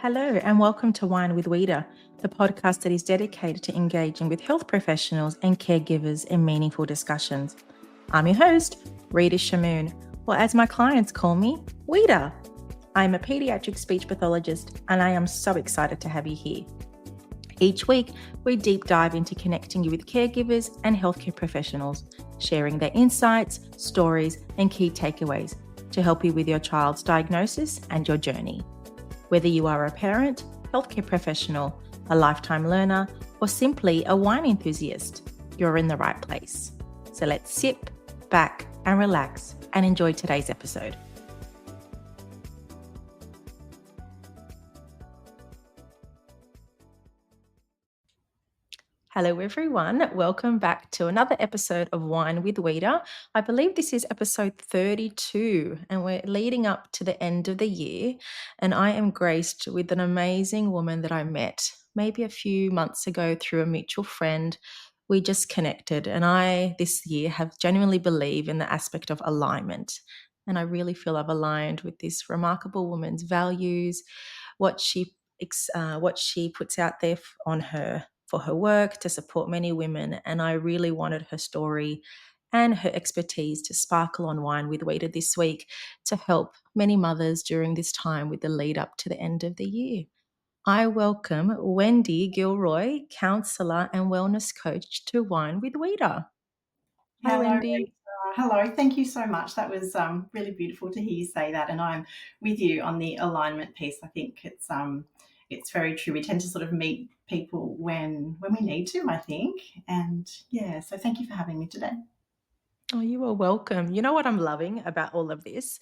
Hello, and welcome to Wine with Wita, the podcast that is dedicated to engaging with health professionals and caregivers in meaningful discussions. I'm your host, Rita Shamoon, or as my clients call me, Wita. I'm a pediatric speech pathologist, and I am so excited to have you here. Each week, we deep dive into connecting you with caregivers and healthcare professionals, sharing their insights, stories, and key takeaways to help you with your child's diagnosis and your journey. Whether you are a parent, healthcare professional, a lifetime learner, or simply a wine enthusiast, you're in the right place. So let's sit back and relax and enjoy today's episode. Hello, everyone. Welcome back to another episode of Wine with Wita. I believe this is episode 32, and we're leading up to the end of the year. And I am graced with an amazing woman that I met maybe a few months ago through a mutual friend. We just connected, and I this year have genuinely believed in the aspect of alignment. And I really feel I've aligned with this remarkable woman's values, what she puts out there on her for her work to support many women, and I really wanted her story and her expertise to sparkle on Wine with Wita this week to help many mothers during this time with the lead up to the end of the year. I welcome Wendy Gilroy, counsellor and wellness coach, to Wine with Wita. Hi, Hello, Wendy. Rita. Hello. Thank you so much. That was really beautiful to hear you say that, and I'm with you on the alignment piece. I think it's very true. We tend to sort of meet people when we need to, I think, and yeah. So thank you for having me today. Oh, you are welcome. You know what I'm loving about all of this?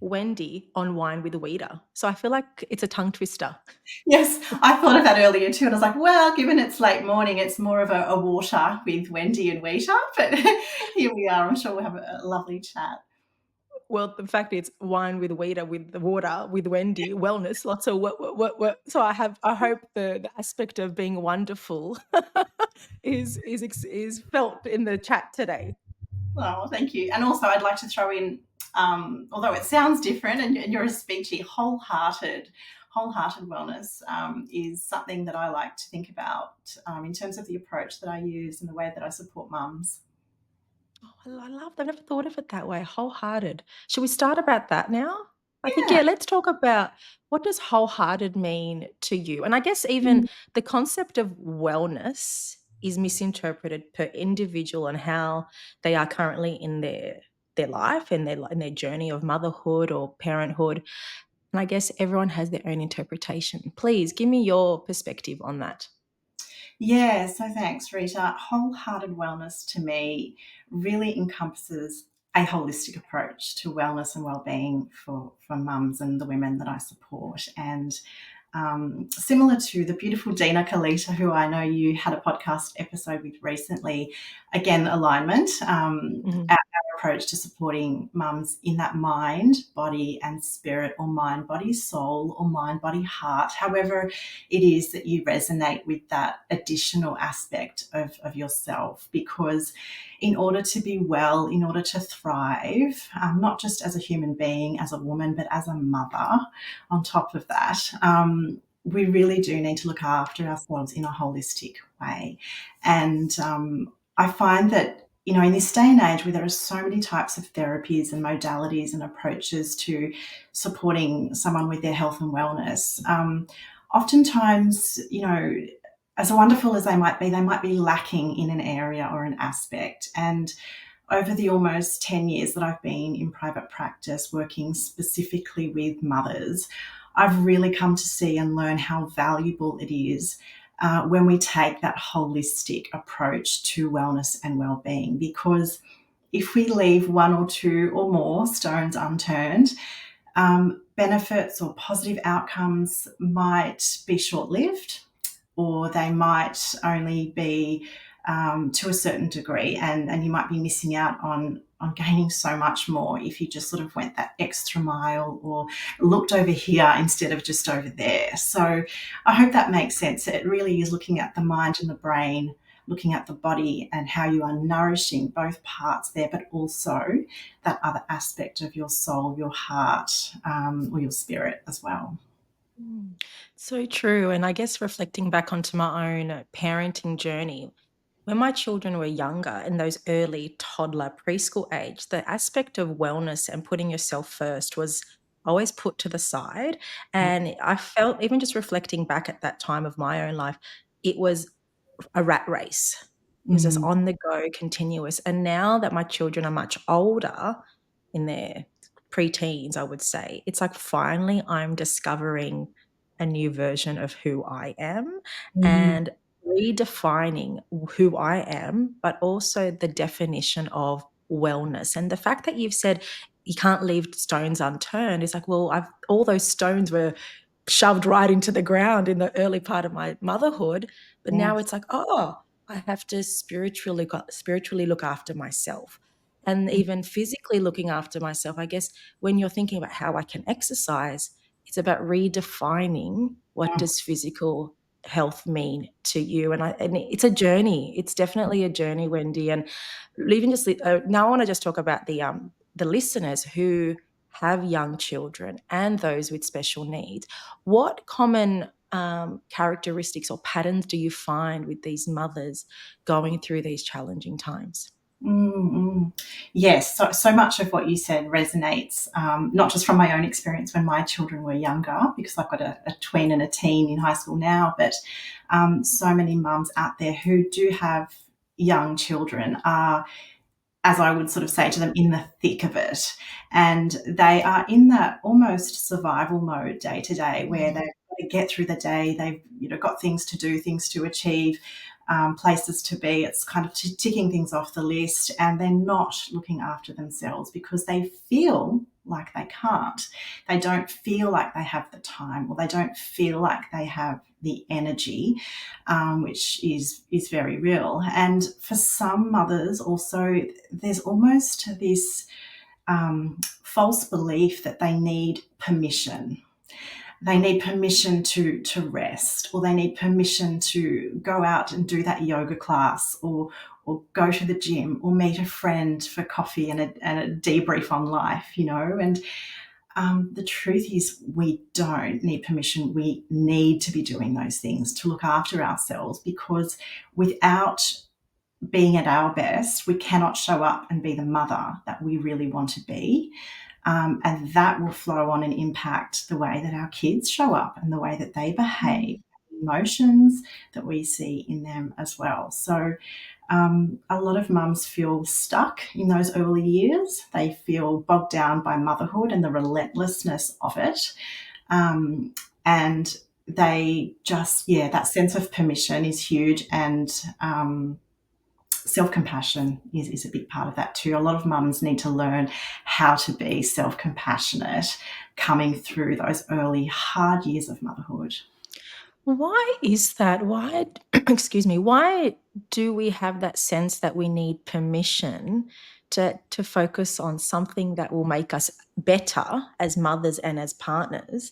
Wendy on Wine with Wita. So I feel like it's a tongue twister. Yes, I thought of that earlier too, and I was like, well, given it's late morning, it's more of a water with Wendy and Wita, but here we are. I'm sure we'll have a lovely chat. Well, the fact is wine with Wita, with the water, with Wendy, wellness, lots of what. So I hope the aspect of being wonderful is felt in the chat today. Oh, thank you. And also, I'd like to throw in, although it sounds different, and you're a speechy, wholehearted wellness is something that I like to think about in terms of the approach that I use and the way that I support mums. Oh, I love that. I've never thought of it that way. Wholehearted. Should we start about that now? I think, Yeah. yeah, let's talk about what does wholehearted mean to you? And I guess even the concept of wellness is misinterpreted per individual and how they are currently in their life and their journey of motherhood or parenthood. And I guess everyone has their own interpretation. Please give me your perspective on that. Yeah, so thanks, Rita. Wholehearted wellness to me really encompasses a holistic approach to wellness and well-being for mums and the women that I support. And similar to the beautiful Dina Kalita, who I know you had a podcast episode with recently, again, alignment, Mhm. our approach to supporting mums in that mind, body, and spirit, or mind, body, soul, or mind, body, heart, however it is that you resonate with that additional aspect of yourself. Because in order to be well, in order to thrive, not just as a human being, as a woman, but as a mother, on top of that, we really do need to look after ourselves in a holistic way. And I find that, in this day and age where there are so many types of therapies and modalities and approaches to supporting someone with their health and wellness, oftentimes, as wonderful as they might be lacking in an area or an aspect. And over the almost 10 years that I've been in private practice working specifically with mothers, I've really come to see and learn how valuable it is when we take that holistic approach to wellness and well-being. Because if we leave one or two or more stones unturned, benefits or positive outcomes might be short-lived, or they might only be to a certain degree, and you might be missing out on gaining so much more if you just sort of went that extra mile or looked over here instead of just over there. So I hope that makes sense. It really is looking at the mind and the brain, looking at the body and how you are nourishing both parts there, but also that other aspect of your soul, your heart, or your spirit as well. Mm. So true. And I guess reflecting back onto my own parenting journey, when my children were younger, in those early toddler preschool age, the aspect of wellness and putting yourself first was always put to the side. And I felt, even just reflecting back at that time of my own life, it was a rat race. It was just Mm, on the go, continuous. And now that my children are much older, in their preteens, I would say, it's like finally I'm discovering a new version of who I am mm, and redefining who I am, but also the definition of wellness. And the fact that you've said you can't leave stones unturned is like, well, I've all those stones were shoved right into the ground in the early part of my motherhood, but now yes. it's like, oh, I have to spiritually look after myself. And even physically looking after myself, I guess when you're thinking about how I can exercise, it's about redefining what Mm, does physical health mean to you. And it's a journey. It's definitely a journey, Wendy. And even just now, I want to just talk about the listeners who have young children and those with special needs. What common characteristics or patterns do you find with these mothers going through these challenging times? mm, mm. Yes, so much of what you said resonates, not just from my own experience when my children were younger, because I've got a twin and a teen in high school now, but so many mums out there who do have young children are, as I would sort of say to them, in the thick of it. And they are in that almost survival mode day to day where they've Mm, got to get through the day. They've, got things to do, things to achieve, places to be. It's kind of ticking things off the list, and they're not looking after themselves because they feel like they can't. They don't feel like they have the time, or they don't feel like they have the energy, which is very real. And for some mothers, also, there's almost this false belief that they need permission. They need permission to rest, or they need permission to go out and do that yoga class, or go to the gym, or meet a friend for coffee and a debrief on life, And the truth is, we don't need permission. We need to be doing those things to look after ourselves, because without being at our best, we cannot show up and be the mother that we really want to be. And that will flow on and impact the way that our kids show up and the way that they behave, mm, emotions that we see in them as well. So, a lot of mums feel stuck in those early years. They feel bogged down by motherhood and the relentlessness of it. Um, and they just, yeah, that sense of permission is huge. And self compassion is a big part of that too. A lot of mums need to learn how to be self compassionate coming through those early hard years of motherhood. Why is that? Why, excuse me, why do we have that sense that we need permission to focus on something that will make us better as mothers and as partners?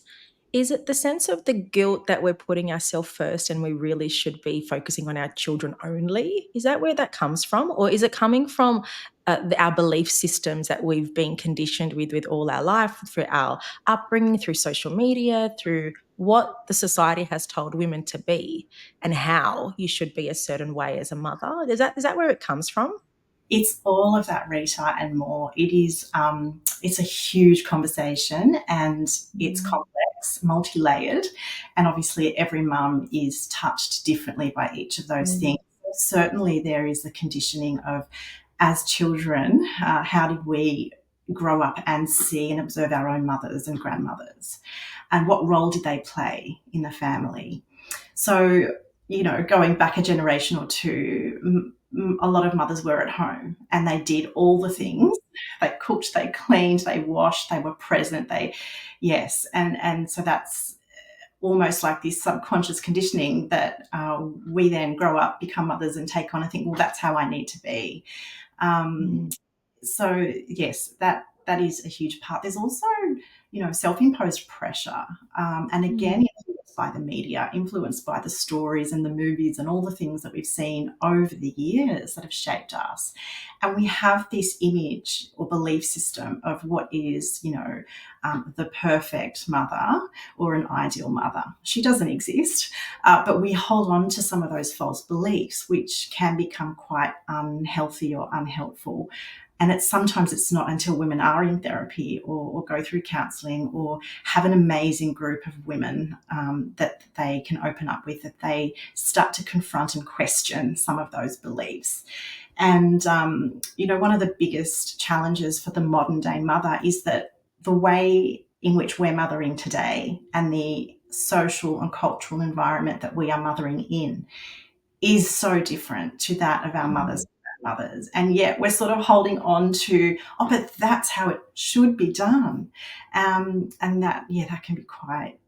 Is it the sense of the guilt that we're putting ourselves first and we really should be focusing on our children only? Is that where that comes from? Or is it coming from our belief systems that we've been conditioned with all our life, through our upbringing, through social media, through what the society has told women to be and how you should be a certain way as a mother? Is that where it comes from? It's all of that, Rita, and more. It's a huge conversation, and it's Mm, complex, multi-layered, and obviously every mum is touched differently by each of those mm, things. Certainly, there is the conditioning of, as children, how did we grow up and see and observe our own mothers and grandmothers, and what role did they play in the family? So, going back a generation or two, a lot of mothers were at home and they did all the things. They cooked, they cleaned, they washed, they were present. Yes, and so that's almost like this subconscious conditioning that we then grow up, become mothers, and take on and think, well, that's how I need to be. Um, mm, so yes, that is a huge part. There's also, self-imposed pressure, and again, mm, by the media, influenced by the stories and the movies and all the things that we've seen over the years that have shaped us. And we have this image or belief system of what is, the perfect mother or an ideal mother. She doesn't exist, but we hold on to some of those false beliefs, which can become quite unhealthy or unhelpful. And sometimes it's not until women are in therapy or go through counselling or have an amazing group of women that they can open up with, that they start to confront and question some of those beliefs. And, one of the biggest challenges for the modern day mother is that the way in which we're mothering today and the social and cultural environment that we are mothering in is so different to that of our mothers Mm. and grandmothers. And yet we're sort of holding on to, but that's how it should be done. And that can be quite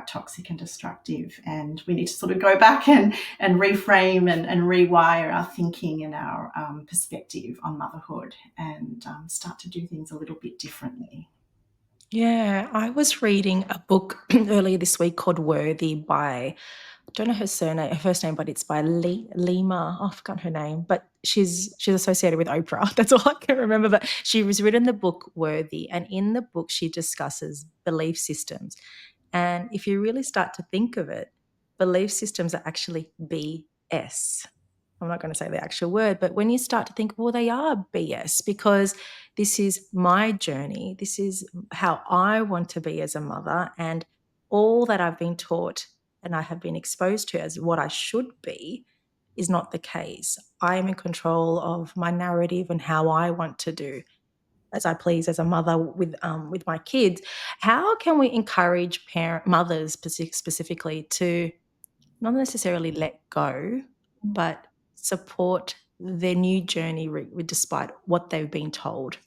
toxic and destructive. And we need to sort of go back and reframe and rewire our thinking and our perspective on motherhood and start to do things a little bit differently. Yeah, I was reading a book earlier this week called Worthy by, I don't know her first name, but it's by Lima. Oh, I forgot her name, but she's associated with Oprah. That's all I can remember. But she was written the book Worthy, and in the book she discusses belief systems. And if you really start to think of it, belief systems are actually BS. I'm not going to say the actual word, but when you start to think, well, they are BS because this is my journey. This is how I want to be as a mother. And all that I've been taught and I have been exposed to as what I should be is not the case. I am in control of my narrative and how I want to do as I please as a mother with my kids. How can we encourage mothers specifically to not necessarily let go, but support their new journey despite what they've been told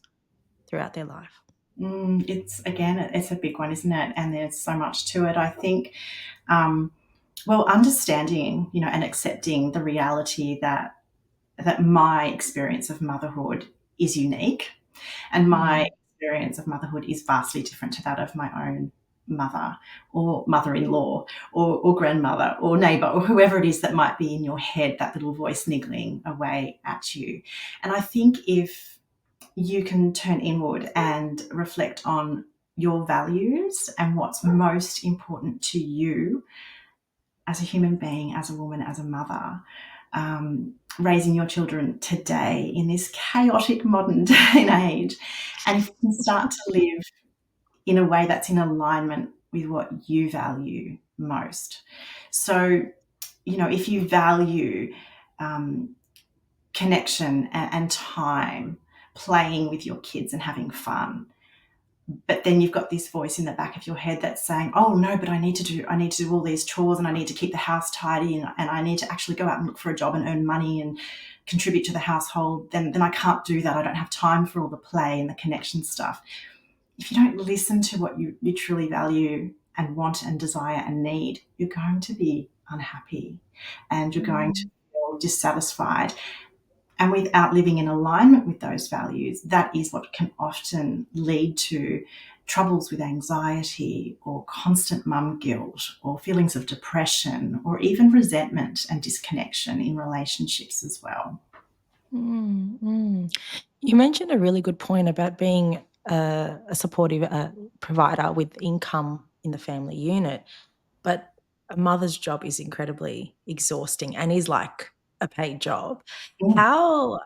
throughout their life? It's a big one, isn't it? And there's so much to it. I think, um, understanding, and accepting the reality that my experience of motherhood is unique, and my Mm. experience of motherhood is vastly different to that of my own mother or mother-in-law or grandmother or neighbour or whoever it is that might be in your head, that little voice niggling away at you. And I think if you can turn inward and reflect on your values and what's most important to you as a human being, as a woman, as a mother, raising your children today in this chaotic modern day and age, and if you can start to live in a way that's in alignment with what you value most. So, if you value um, connection and time, playing with your kids and having fun, but then you've got this voice in the back of your head that's saying, oh no, but I need to do all these chores, and I need to keep the house tidy, and I need to actually go out and look for a job and earn money and contribute to the household, then I can't do that. I don't have time for all the play and the connection stuff. If you don't listen to what you truly value and want and desire and need, you're going to be unhappy and you're going to Mm. feel dissatisfied. And without living in alignment with those values, that is what can often lead to troubles with anxiety or constant mum guilt or feelings of depression or even resentment and disconnection in relationships as well. Mm, mm. You mentioned a really good point about being a supportive provider with income in the family unit. But a mother's job is incredibly exhausting and is like a paid job. Mm. How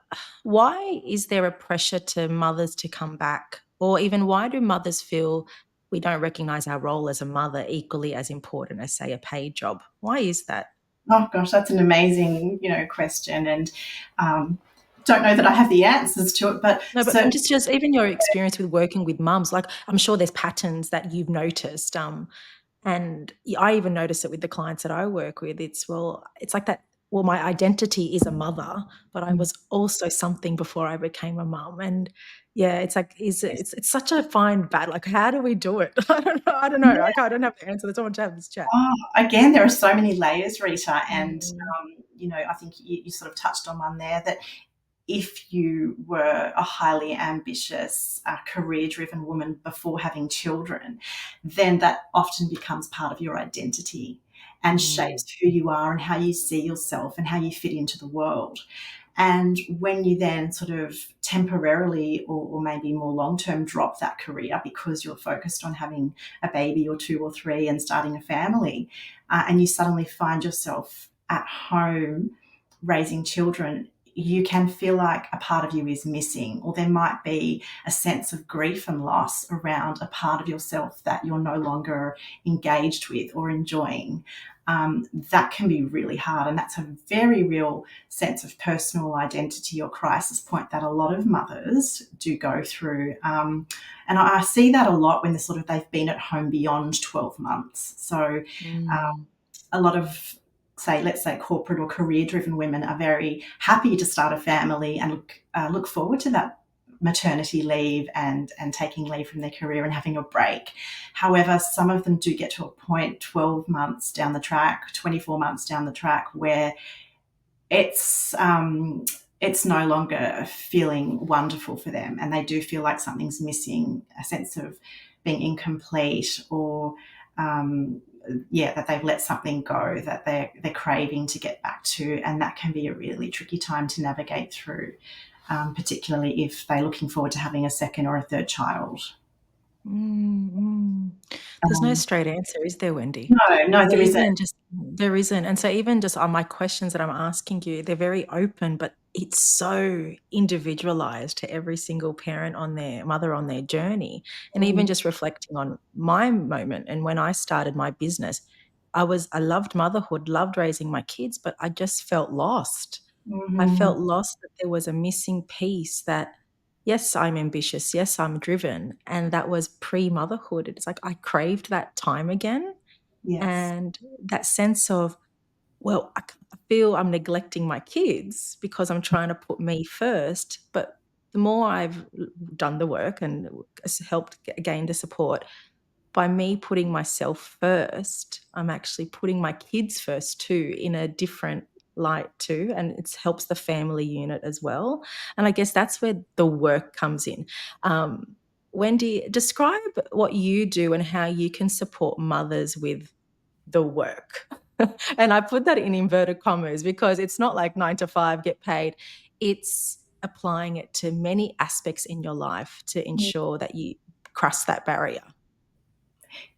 why is there a pressure to mothers to come back? Or even why do mothers feel we don't recognize our role as a mother equally as important as, say, a paid job? Why is that? Oh gosh, that's an amazing, question, and um, don't know that I have the answers to it, but No, but from certainly. just even your experience with working with mums, like, I'm sure there's patterns that you've noticed, and I even notice it with the clients that I work with. It's like that. Well, my identity is a mother, but I was also something before I became a mum. And yeah, it's like, it's such a fine battle. Like, how do we do it? I don't know. I don't know. Like, I don't have the answer. That's why I want to have this chat. Oh, again, there are so many layers, Rita, and Mm, I think you sort of touched on one there, that if you were a highly ambitious, career-driven woman before having children, then that often becomes part of your identity. and Mm. shapes who you are and how you see yourself and how you fit into the world. And when you then sort of temporarily or maybe more long term drop that career because you're focused on having a baby or two or three and starting a family, and you suddenly find yourself at home raising children, you can feel like a part of you is missing, or there might be a sense of grief and loss around a part of yourself that you're no longer engaged with or enjoying. That can be really hard, and that's a very real sense of personal identity or crisis point that a lot of mothers do go through. And I see that a lot when they've been at home beyond 12 months. So Mm. a lot of, let's say corporate or career driven women are very happy to start a family and look forward to that maternity leave and taking leave from their career and having a break. However, some of them do get to a point 12 months down the track, 24 months down the track, where it's no longer feeling wonderful for them, and they do feel like something's missing, a sense of being incomplete, or that they've let something go that they're craving to get back to, and that can be a really tricky time to navigate through, particularly if they're looking forward to having a second or a third child. Mm, mm. There's no Um, straight answer, is there, Wendy? no, no, So there isn't. even just there isn't, and so even just on my questions that I'm asking you, they're very open, but it's so individualized to every single parent on their mother on their journey. And even Mm, just reflecting on my moment and when I started my business, I loved motherhood, loved raising my kids, but I just felt lost. I mhm. felt lost that there was a missing piece that, yes, I'm ambitious, yes, I'm driven, and that was pre-motherhood. It's like I craved that time again, Yes. and that sense of, well, I feel I'm neglecting my kids because I'm trying to put me first, but the more I've done the work and helped gain the support, by me putting myself first, I'm actually putting my kids first too in a different light too, and it helps the family unit as well. And I guess that's where the work comes in. Um, Wendy, describe what you do and how you can support mothers with the work. And I put that in inverted commas because it's not like 9 to 5, get paid. It's applying it to many aspects in your life to ensure that you cross that barrier.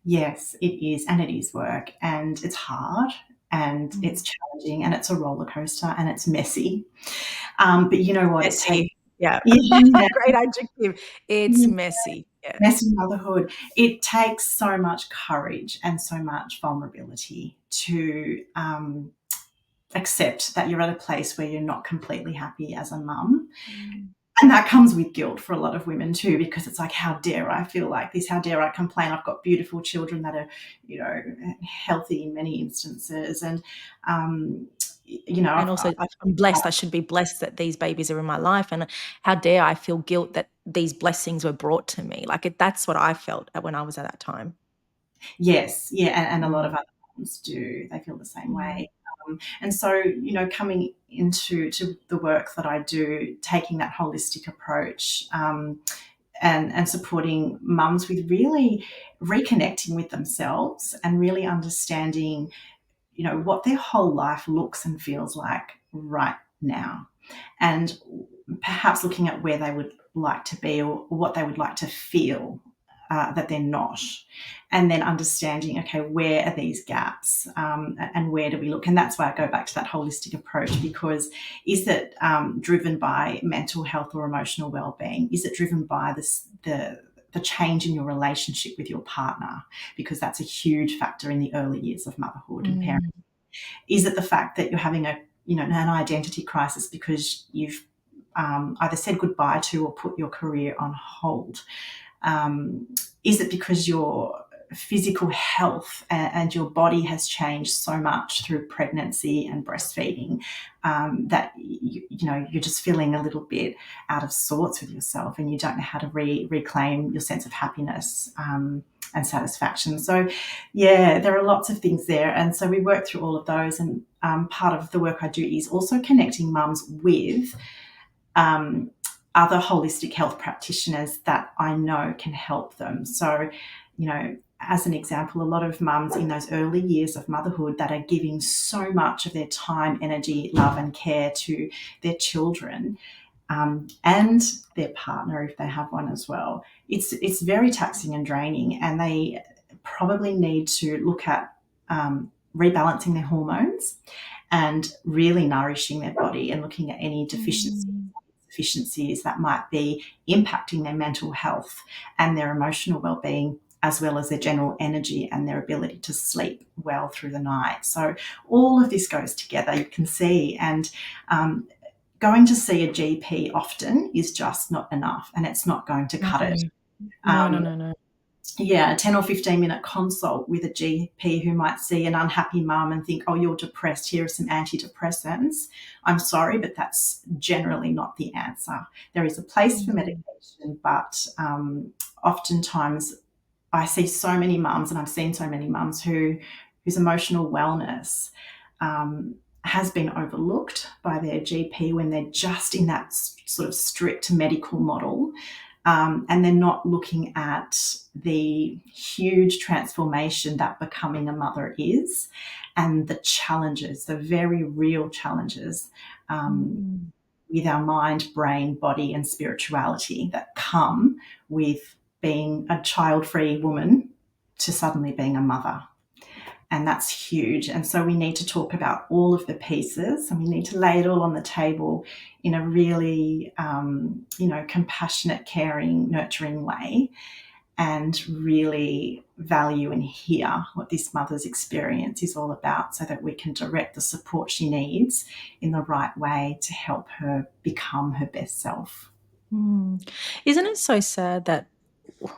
Yes, it is, and it is work, and it's hard, and Mm. it's challenging, and it's a roller coaster, and it's messy. But you know what? It takes Messy. Yeah. yeah, Great adjective. It's yeah, messy. Yeah. messy motherhood. It takes so much courage and so much vulnerability to accept that you're at a place where you're not completely happy as a mum. Mm. And that comes with guilt for a lot of women too, because it's like, how dare I feel like this? How dare I complain? I've got beautiful children that are, healthy in many instances. And, um, And I've, also I'm blessed. I should be blessed that these babies are in my life, and how dare I feel guilt that these blessings were brought to me. Like, that's what I felt when I was at that time. yes, yeah. And a lot of Mm. other moms do. They feel the same Mm. way. And so, coming into the work that I do, taking that holistic approach, and supporting mums with really reconnecting with themselves and really understanding, what their whole life looks and feels like right now, and perhaps looking at where they would like to be, or what they would like to feel that they're not, and then understanding, okay, where are these gaps, and where do we look? And that's why I go back to that holistic approach, because is it driven by mental health or emotional well-being? Is it driven by the change in your relationship with your partner? Because that's a huge factor in the early years of motherhood and parenting. Mm. Is it the fact that you're having an identity crisis because you've either said goodbye to or put your career on hold? Um, is it because your physical health and your body has changed so much through pregnancy and breastfeeding, that you're just feeling a little bit out of sorts with yourself, and you don't know how to reclaim your sense of happiness, and satisfaction? So, yeah, there are lots of things there, and so we work through all of those. And part of the work I do is also connecting mums with um, other holistic health practitioners that I know can help them. So, as an example, a lot of mums in those early years of motherhood that are giving so much of their time, energy, love, and care to their children, and their partner if they have one as well. It's very taxing and draining, and they probably need to look at rebalancing their hormones and really nourishing their body and looking at any Mm. deficiencies that might be impacting their mental health and their emotional well-being, as well as their general energy and their ability to sleep well through the night. So all of this goes together, you can see. And going to see a GP often is just not enough, and it's not going to No. cut it. No, no, Um, no, no. yeah, a 10 or 15-minute consult with a GP who might see an unhappy mum and think, oh, you're depressed, here are some antidepressants. I'm sorry, but that's generally not the answer. There is a place for Mhm. medication, but oftentimes I see so many mums, and I've seen so many mums whose emotional wellness um, has been overlooked by their GP when they're just in that sort of strict medical model, and they're not looking at the huge transformation that becoming a mother is, and the challenges, the very real challenges, Mm. with our mind, brain, body, and spirituality that come with being a child free woman to suddenly being a mother. And that's huge. And so we need to talk about all of the pieces, and we need to lay it all on the table in a really, compassionate, caring, nurturing way, and really value and hear what this mother's experience is all about, so that we can direct the support she needs in the right way to help her become her best self. Mm. Isn't it so sad that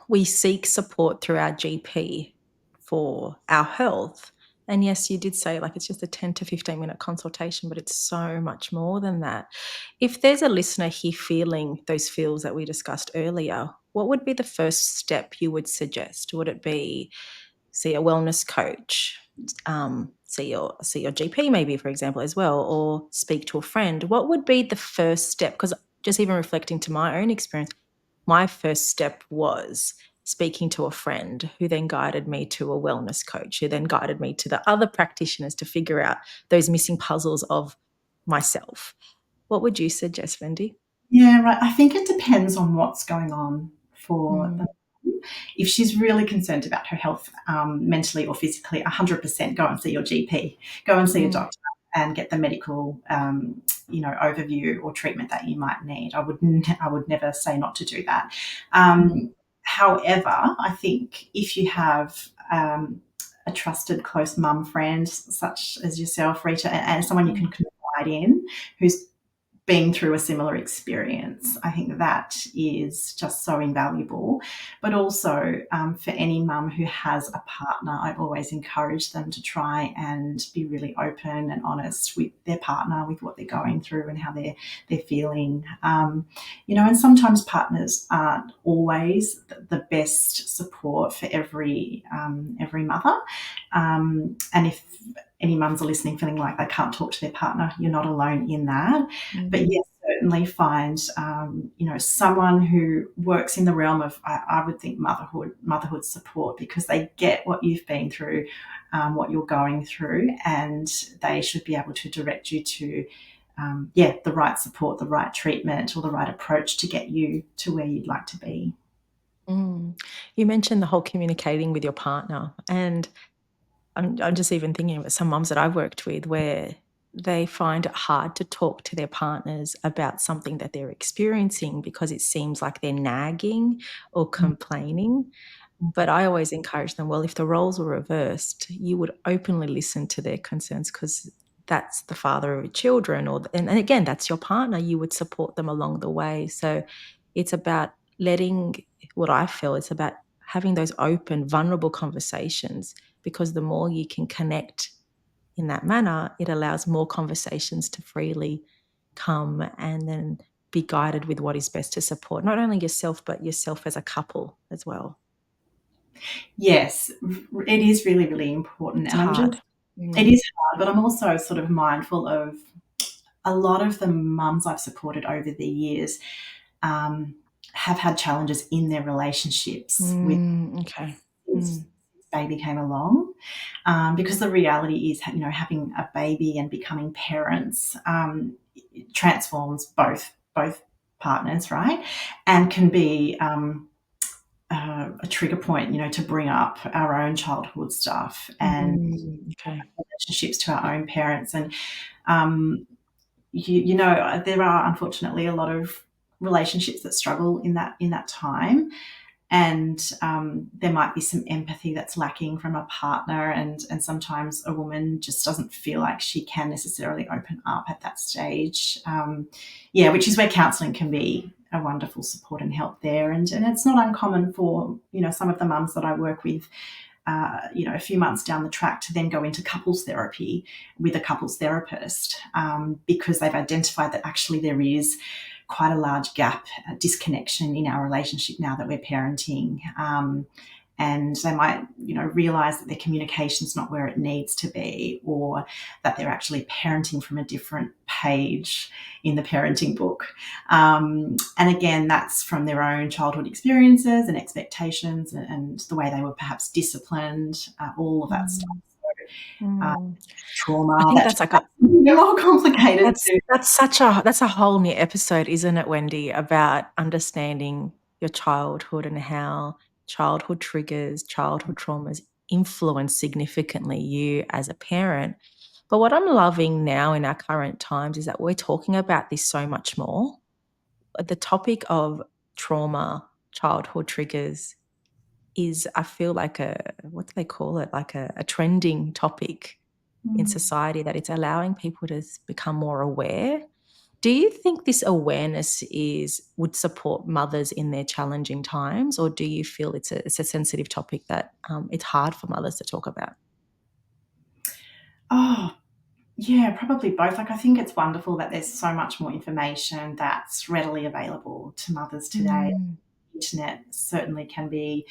we seek support through our GP for our health? And yes, you did say like it's just a 10 to 15-minute consultation, but it's so much more than that. If there's a listener here feeling those feels that we discussed earlier, what would be the first step you would suggest? Would it be see a wellness coach, see your GP maybe, for example, as well, or speak to a friend? What would be the first step? Because just even reflecting to my own experience, my first step was speaking to a friend who then guided me to a wellness coach, who then guided me to the other practitioners to figure out those missing puzzles of myself. What would you suggest, Wendy? Yeah, right. I think it depends on what's going on for Mm, the mum. If she's really concerned about her health, mentally or physically, 100% go and see your GP. Go and see a mm, doctor and get the medical, overview or treatment that you might need. I would never say not to do that. mm, However, I think if you have a trusted close mum friend such as yourself, Rita, and someone you can mm, confide in, who's been through a similar experience. I think that is just so invaluable. But also, for any mum who has a partner, I always encourage them to try and be really open and honest with their partner, with what they're going through and how they're feeling. And sometimes partners aren't always the best support for every mother. And if any mums are listening feeling like they can't talk to their partner, you're not alone in that. But mm, yes, certainly find someone who works in the realm of, I would think, motherhood support, because they get what you've been through, what you're going through, and they should be able to direct you to the right support, the right treatment, or the right approach to get you to where you'd like to be. mm. You mentioned the whole communicating with your partner, and I'm just even thinking about some moms that I've worked with where they find it hard to talk to their partners about something that they're experiencing because it seems like they're nagging or complaining. But I always encourage them, well, if the roles were reversed, you would openly listen to their concerns because that's the father of your children, and again, that's your partner. You would support them along the way. So it's about letting what I feel it's about having those open, vulnerable conversations because the more you can connect in that manner, it allows more conversations to freely come and then be guided with what is best to support not only yourself, but yourself as a couple as well. Yes, it is really, really important. It's And hard. it Mm. is hard, but I'm also sort of mindful of a lot of the mums I've supported over the years, um, have had challenges in their relationships with Mm, okay. since Mm. baby came along, because the reality is, having a baby and becoming parents transforms both partners, right? And can be a trigger point, to bring up our own childhood stuff and Okay. relationships to our own parents. And um, there are unfortunately a lot of relationships that struggle in that time, and there might be some empathy that's lacking from a partner, and sometimes a woman just doesn't feel like she can necessarily open up at that stage. Which is where counselling can be a wonderful support and help there. And it's not uncommon for some of the mums that I work with, a few months down the track, to then go into couples therapy with a couples therapist, because they've identified that actually there is quite a large gap, disconnection in our relationship now that we're parenting. And they might, realize that their communication's not where it needs to be, or that they're actually parenting from a different page in the parenting book. And again, that's from their own childhood experiences and expectations, and the way they were perhaps disciplined, all of that stuff. Mm. So, Mm. I trauma, think that's that's like a more complicated too. that's a whole new episode, isn't it, Wendy, about understanding your childhood and how childhood triggers, childhood traumas influence significantly you as a parent. But what I'm loving now in our current times is that we're talking about this so much more. The topic of trauma, childhood triggers is, I feel like what do they call it? Like a trending topic in Mm. society, that it's allowing people to become more aware. Do you think this awareness would support mothers in their challenging times, or do you feel it's a sensitive topic that it's hard for mothers to talk about? Oh, yeah, probably both. Like, I think it's wonderful that there's so much more information that's readily available to mothers today. Mm, Internet certainly can be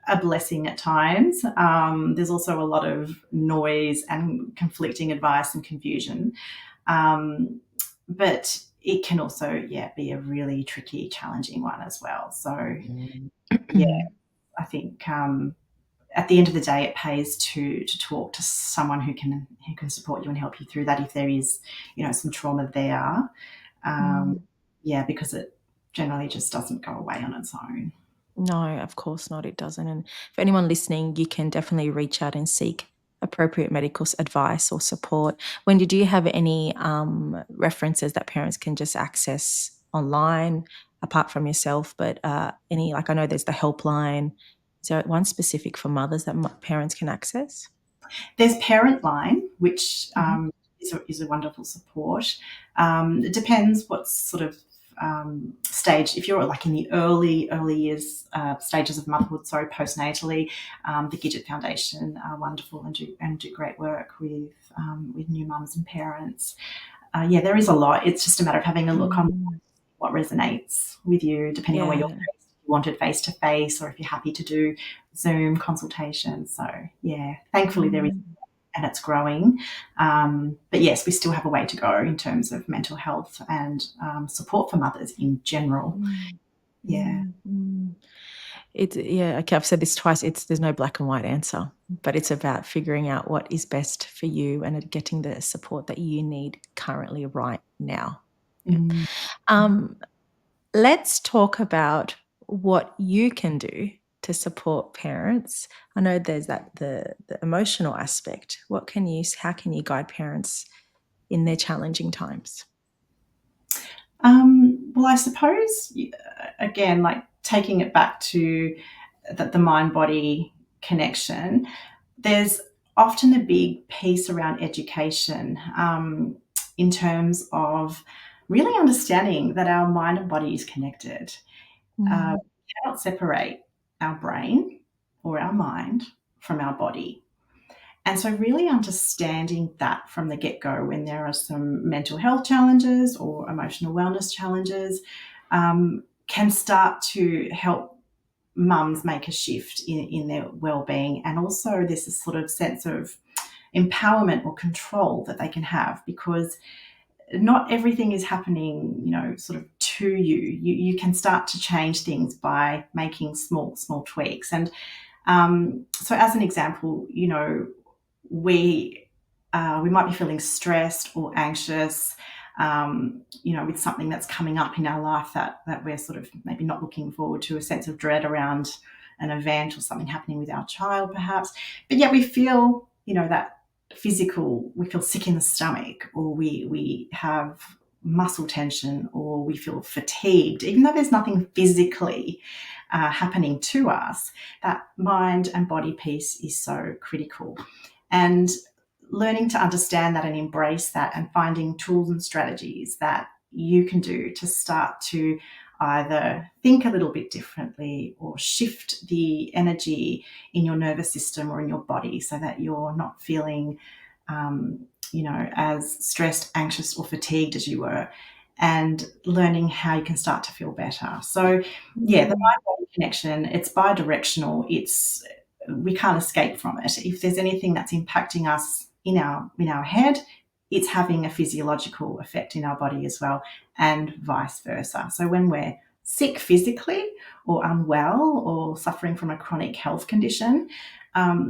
a blessing at times. There's also a lot of noise and conflicting advice and confusion. Um, but it can also, be a really tricky, challenging one as well. So, yeah, mm. I think at the end of the day, it pays to talk to someone who can support you and help you through that if there is, some trauma there. Um, Mm. because it generally just doesn't go away on its own. No, of course not. It doesn't. And for anyone listening, you can definitely reach out and seek appropriate medical advice or support. Wendy, do you have any references that parents can just access online apart from yourself? But any, like I know there's the helpline. Is there one specific for mothers that parents can access? There's Parent Line, which Mhm. is a wonderful support. It depends what sort of stage. If you're like in the early years, stages of motherhood, sorry, postnatally, the Gidget Foundation are wonderful and do great work with new mums and parents. There is a lot. It's just a matter of having a look on Mm. what resonates with you, depending on where you're Yeah. based. If you wanted face to face, or if you're happy to do Zoom consultations. So thankfully there is, Mm. and it's growing. But yes, we still have a way to go in terms of mental health and support for mothers in general. Mm. Yeah. Mm. Mm. Yeah, okay, I've said this twice. There's no black and white answer, but it's about figuring out what is best for you and getting the support that you need currently right now. Yeah. Mm. Um, let's talk about what you can do to support parents. I know there's the emotional aspect. How can you guide parents in their challenging times? Well, I suppose, again, like taking it back to the mind body connection, there's often a big piece around education, in terms of really understanding that our mind and body is connected. Mm. We cannot separate our brain or our mind from our body. And so, really understanding that from the get go, when there are some mental health challenges or emotional wellness challenges, can start to help mums make a shift in their well-being. And also, there's this sort of sense of empowerment or control that they can have, because not everything is happening, sort of to you. You can start to change things by making small tweaks. And So as an example, we might be feeling stressed or anxious, with something that's coming up in our life that we're sort of maybe not looking forward to, a sense of dread around an event or something happening with our child, perhaps. But yet we feel, that we feel sick in the stomach, or we have muscle tension, or we feel fatigued, even though there's nothing physically happening to us. That mind and body piece is so critical. And learning to understand that and embrace that, and finding tools and strategies that you can do to start to either think a little bit differently or shift the energy in your nervous system or in your body, so that you're not feeling, as stressed, anxious, or fatigued as you were, and learning how you can start to feel better. So, yeah, the Mm. mind body connection, it's bi-directional. We can't escape from it. If there's anything that's impacting us in our head, it's having a physiological effect in our body as well, and vice versa. So when we're sick physically, or unwell, or suffering from a chronic health condition,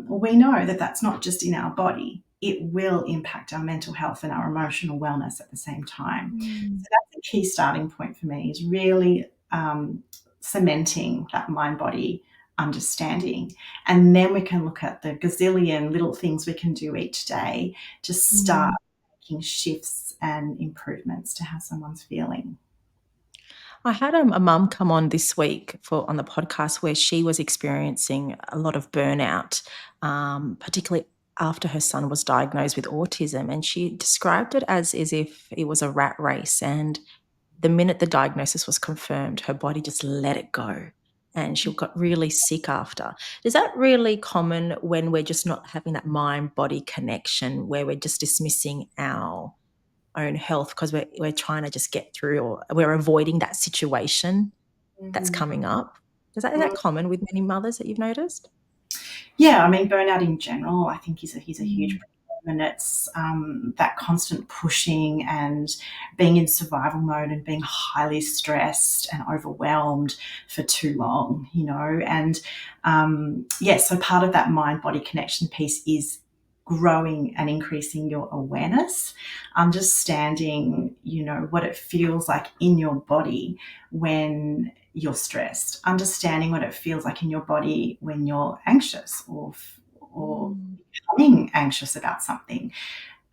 we know that that's not just in our body. It will impact our mental health and our emotional wellness at the same time. Mm. So that's a key starting point for me, is really cementing that mind body understanding. And then we can look at the gazillion little things we can do each day to start Mm. making shifts and improvements to how someone's feeling. I had a mum come on this week on the podcast where she was experiencing a lot of burnout, particularly after her son was diagnosed with autism, and she described it as if it was a rat race. And the minute the diagnosis was confirmed, her body just let it go, and she got really sick after. Is that really common when we're just not having that mind body connection, where we're just dismissing our own health because we're trying to just get through, or we're avoiding that situation that's Mhm. coming up? Is that common with many mothers that you've noticed? Yeah, I mean, burnout in general, I think is a huge Mm. problem, and it's that constant pushing and being in survival mode and being highly stressed and overwhelmed for too long, and yeah, so part of that mind body connection piece is growing and increasing your awareness, understanding, what it feels like in your body when you're stressed, understanding what it feels like in your body when you're anxious, or Mm. becoming anxious about something,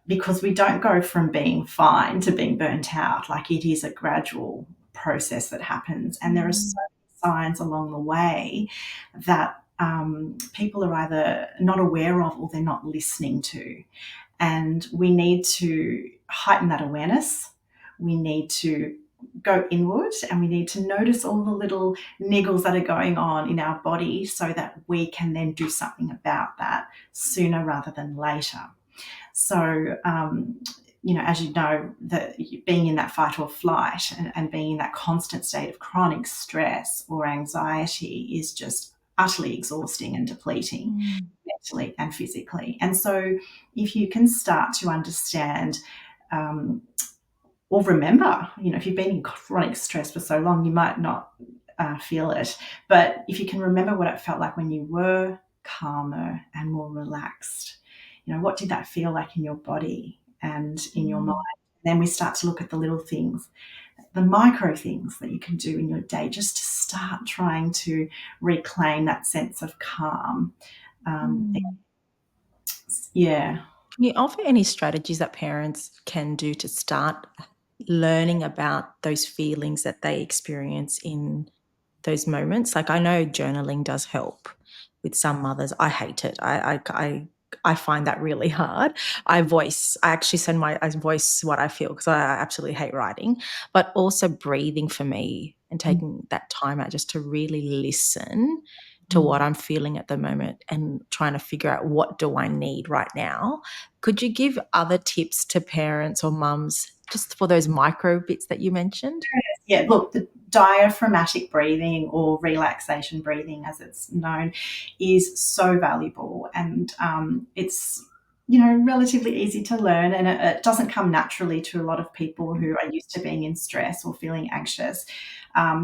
because we don't go from being fine to being burnt out. Like, it is a gradual process that happens, and there are so Mm. many signs along the way that people are either not aware of, or they're not listening to. And we need to heighten that awareness. We need to go inward, and we need to notice all the little niggles that are going on in our body, so that we can then do something about that sooner rather than later. So, as you know, that being in that fight or flight, and being in that constant state of chronic stress or anxiety is just utterly exhausting and depleting, Mm. mentally and physically. And so, if you can start to understand, um, or remember, if you've been in chronic stress for so long, you might not feel it. But if you can remember what it felt like when you were calmer and more relaxed, what did that feel like in your body and in your mind? Mm. Then we start to look at the little things, the micro things that you can do in your day, just to start trying to reclaim that sense of calm. Mm. Yeah. Can you offer any strategies that parents can do to start learning about those feelings that they experience in those moments? Like, I know journaling does help with some mothers. I hate it. I find that really hard. I actually I voice what I feel because I absolutely hate writing, but also breathing for me and taking that time out just to really listen to what Mhm. I'm feeling at the moment and trying to figure out, what do I need right now? Could you give other tips to parents or mums just for those micro bits that you mentioned? Yeah, look, the diaphragmatic breathing, or relaxation breathing as it's known, is so valuable. And it's relatively easy to learn, and it doesn't come naturally to a lot of people who are used to being in stress or feeling anxious.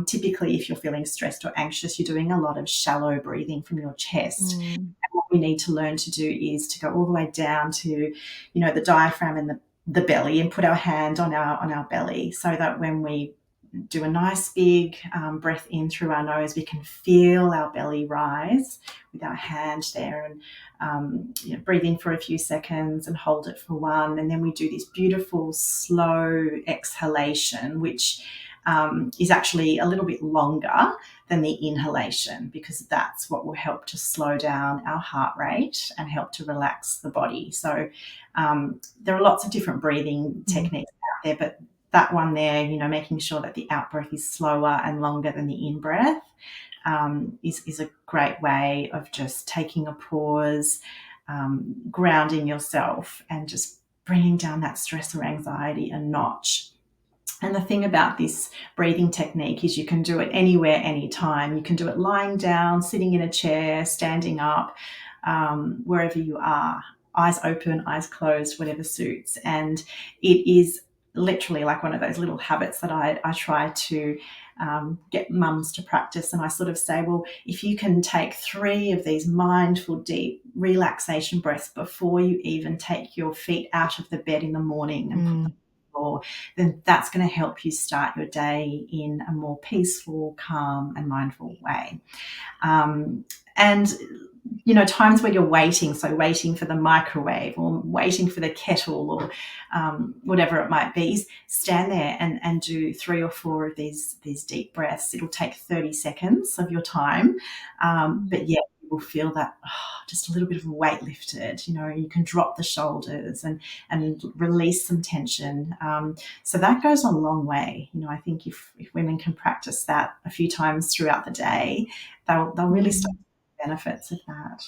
Typically, if you're feeling stressed or anxious, you're doing a lot of shallow breathing from your chest. Mm. And what we need to learn to do is to go all the way down to, the diaphragm and the belly, and put our hand on our belly, so that when we do a nice big breath in through our nose, we can feel our belly rise with our hand there, and breathe in for a few seconds and hold it for one. And then we do this beautiful slow exhalation, which is actually a little bit longer than the inhalation, because that's what will help to slow down our heart rate and help to relax the body. So there are lots of different breathing Mm. techniques out there, but that one there, making sure that the out breath is slower and longer than the in breath, is a great way of just taking a pause, grounding yourself, and just bringing down that stress or anxiety a notch. And the thing about this breathing technique is you can do it anywhere, anytime. You can do it lying down, sitting in a chair, standing up, wherever you are, eyes open, eyes closed, whatever suits. And it is literally like one of those little habits that I try to get mums to practice. And I sort of say, well, if you can take 3 of these mindful, deep relaxation breaths before you even take your feet out of the bed in the morning and put them Mm. on the floor, then that's going to help you start your day in a more peaceful, calm, and mindful way. And times where you're waiting, so waiting for the microwave or waiting for the kettle, or whatever it might be, is stand there and do 3 or 4 of these deep breaths. It'll take 30 seconds of your time, Mm. but yeah, you will feel that, just a little bit of weight lifted. You can drop the shoulders and release some tension. So that goes a long way. I think if women can practice that a few times throughout the day, they'll really start Mm. the benefits of that.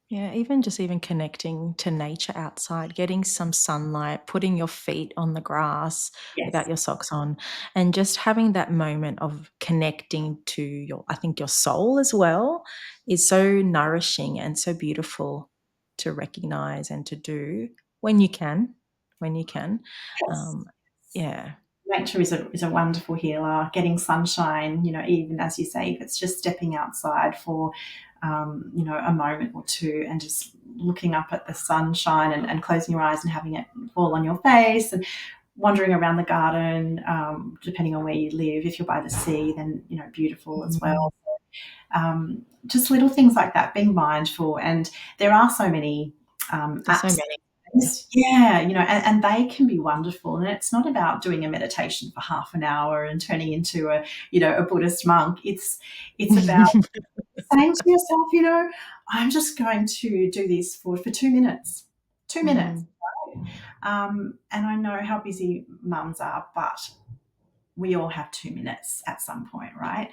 Yeah, even connecting to nature outside, getting some sunlight, putting your feet on the grass without Yes. your socks on, and just having that moment of connecting to I think your soul as well, is so nourishing and so beautiful to recognize and to do when you can, when you can. Yes. Um, yeah. Nature is a wonderful healer. Getting sunshine, even as you say, if it's just stepping outside for, a moment or two, and just looking up at the sunshine, and closing your eyes and having it fall on your face, and wandering around the garden, depending on where you live. If you're by the sea, then, beautiful as Mm. well. Just little things like that, being mindful. And there are so many There's so apps. many. Yeah, and they can be wonderful. And it's not about doing a meditation for half an hour and turning into a Buddhist monk. It's about saying to yourself, I'm just going to do this for 2 minutes. 2 minutes. Mm. And I know how busy mums are, but we all have 2 minutes at some point, right?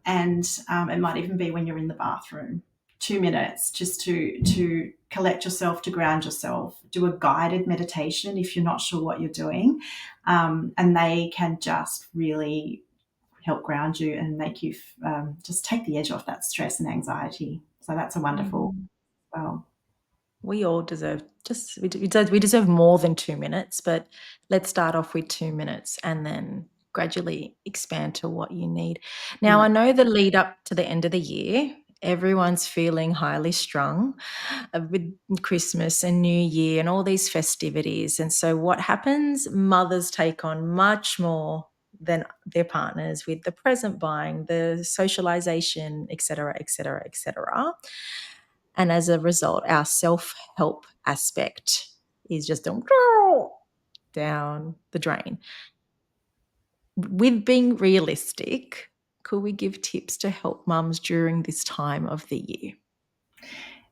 And it might even be when you're in the bathroom. 2 minutes just to collect yourself, to ground yourself. Do a guided meditation if you're not sure what you're doing, and they can just really help ground you and make you just take the edge off that stress and anxiety. So that's a wonderful. Mm. Well, We all deserve just we deserve more than 2 minutes, but let's start off with 2 minutes and then gradually expand to what you need. Now, yeah, I know the lead up to the end of the year, everyone's feeling highly strung with Christmas and New Year and all these festivities. And so what happens? Mothers take on much more than their partners with the present buying, the socialization, etc., etc., etc. And as a result, our self help aspect is just down the drain. With being realistic, could we give tips to help mums during this time of the year?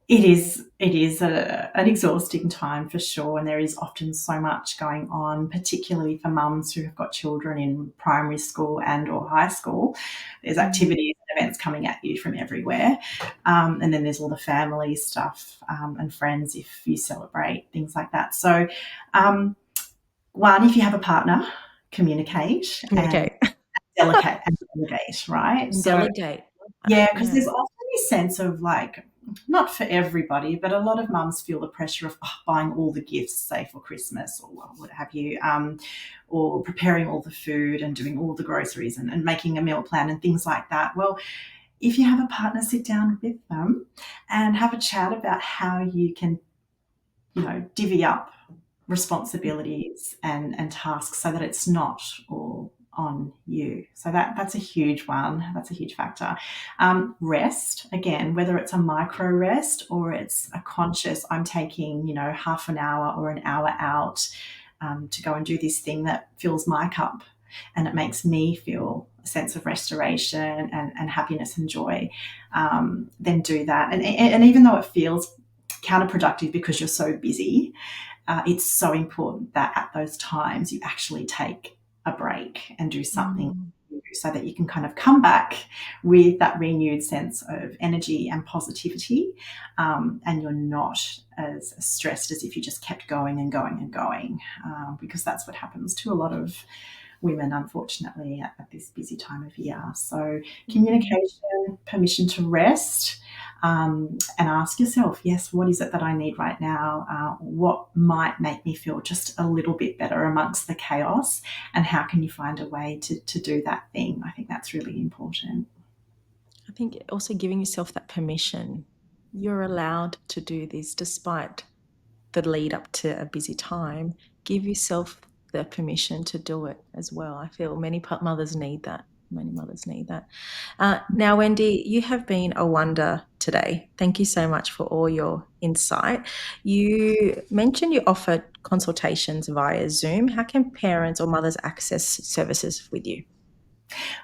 it is an exhausting time for sure, and there is often so much going on, particularly for mums who have got children in primary school and or high school. There's Mm. activities and events coming at you from everywhere, and then there's all the family stuff, and friends if you celebrate, things like that. So, one, if you have a partner, communicate and Communicate delegate, right? and So delegate. Love that. yeah, because Yeah. there's often this sense of like, not for everybody, but a lot of mums feel the pressure of buying all the gifts, say for Christmas or what have you, or preparing all the food and doing all the groceries and making a meal plan and things like that. Well, if you have a partner, sit down with them and have a chat about how you can, divvy up responsibilities and tasks so that it's not all on you. So that's a huge one. That's a huge factor. Rest, again, whether it's a micro rest or it's a conscious, I'm taking, half an hour or an hour out to go and do this thing that fills my cup and it makes me feel a sense of restoration and happiness and joy, then do that. And even though it feels counterproductive because you're so busy, it's so important that at those times you actually take a break and do something so that you can kind of come back with that renewed sense of energy and positivity, and you're not as stressed as if you just kept going and going and going, because that's what happens to a lot of women, unfortunately, at this busy time of year. So communication, permission to rest, and ask yourself, yes, what is it that I need right now? What might make me feel just a little bit better amongst the chaos? And how can you find a way to do that thing? I think that's really important. I think also giving yourself that permission. You're allowed to do this despite the lead up to a busy time. Give yourself the permission to do it as well. I feel many mothers need that. Many mothers need that. Now, Wendy, you have been a wonder today. Thank you so much for all your insight. You mentioned you offer consultations via Zoom. How can parents or mothers access services with you?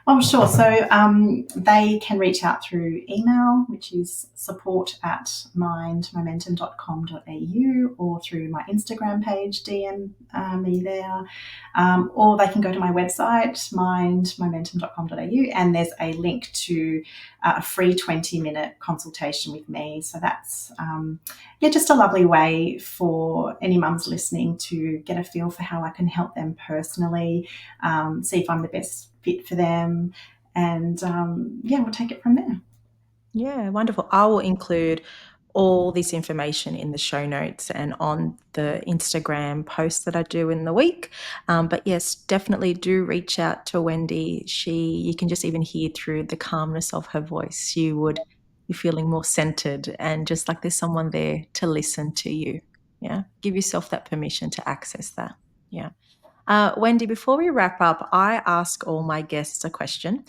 Oh, sure. So they can reach out through email, which is support@mindmomentum.com.au, or through my Instagram page, DM me there. Or they can go to my website, mindmomentum.com.au, and there's a link to a free 20-minute consultation with me. So that's, just a lovely way for any mums listening to get a feel for how I can help them personally, see if I'm the best fit for them, and we'll take it from there. Yeah, wonderful. I will include all this information in the show notes and on the Instagram posts that I do in the week. But yes, definitely do reach out to Wendy. You can just even hear through the calmness of her voice. You're feeling more centered and just like there's someone there to listen to you. Yeah. Give yourself that permission to access that. Yeah. Wendy, before we wrap up, I ask all my guests a question.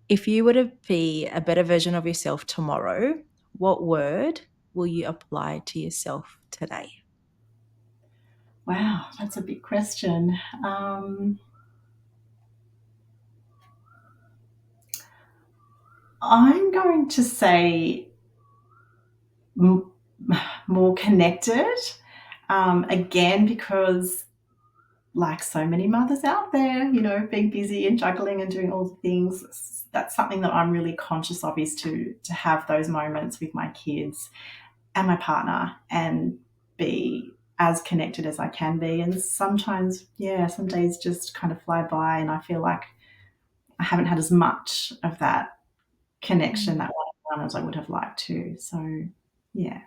If you were to be a better version of yourself tomorrow, what word will you apply to yourself today? Wow, that's a big question. I'm going to say more connected, again, because like so many mothers out there, being busy and juggling and doing all the things, that's something that I'm really conscious of, is to have those moments with my kids and my partner and be as connected as I can be. And sometimes, some days just kind of fly by and I feel like I haven't had as much of that connection, that one-on-one, as I would have liked to. So, yeah.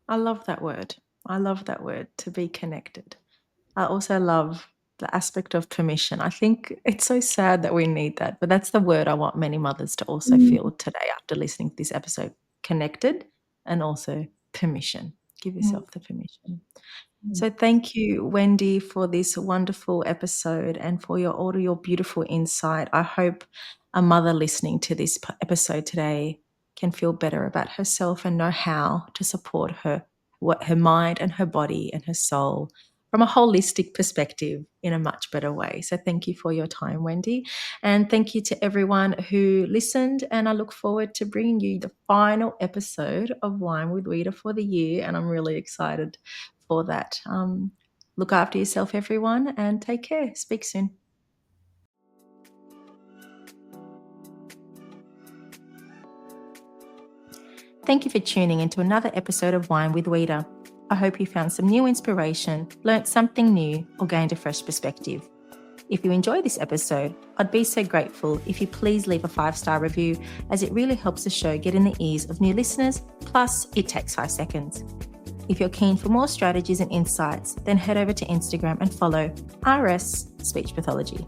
I love that word. I love that word, to be connected. I also love the aspect of permission. I think it's so sad that we need that, but that's the word I want many mothers to also feel today after listening to this episode: connected and also permission. Give Mm. yourself the permission. Mm. So thank you, Wendy, for this wonderful episode and for all your beautiful insight. I hope a mother listening to this episode today can feel better about herself and know how to support her mind and her body and her soul from a holistic perspective in a much better way. So thank you for your time, Wendy. And thank you to everyone who listened. And I look forward to bringing you the final episode of Wine with Wita for the year. And I'm really excited for that. Look after yourself, everyone, and take care. Speak soon. Thank you for tuning into another episode of Wine with Wita. I hope you found some new inspiration, learnt something new, or gained a fresh perspective. If you enjoy this episode, I'd be so grateful if you please leave a 5-star review, as it really helps the show get in the ears of new listeners, plus it takes 5 seconds. If you're keen for more strategies and insights, then head over to Instagram and follow RS Speech Pathology.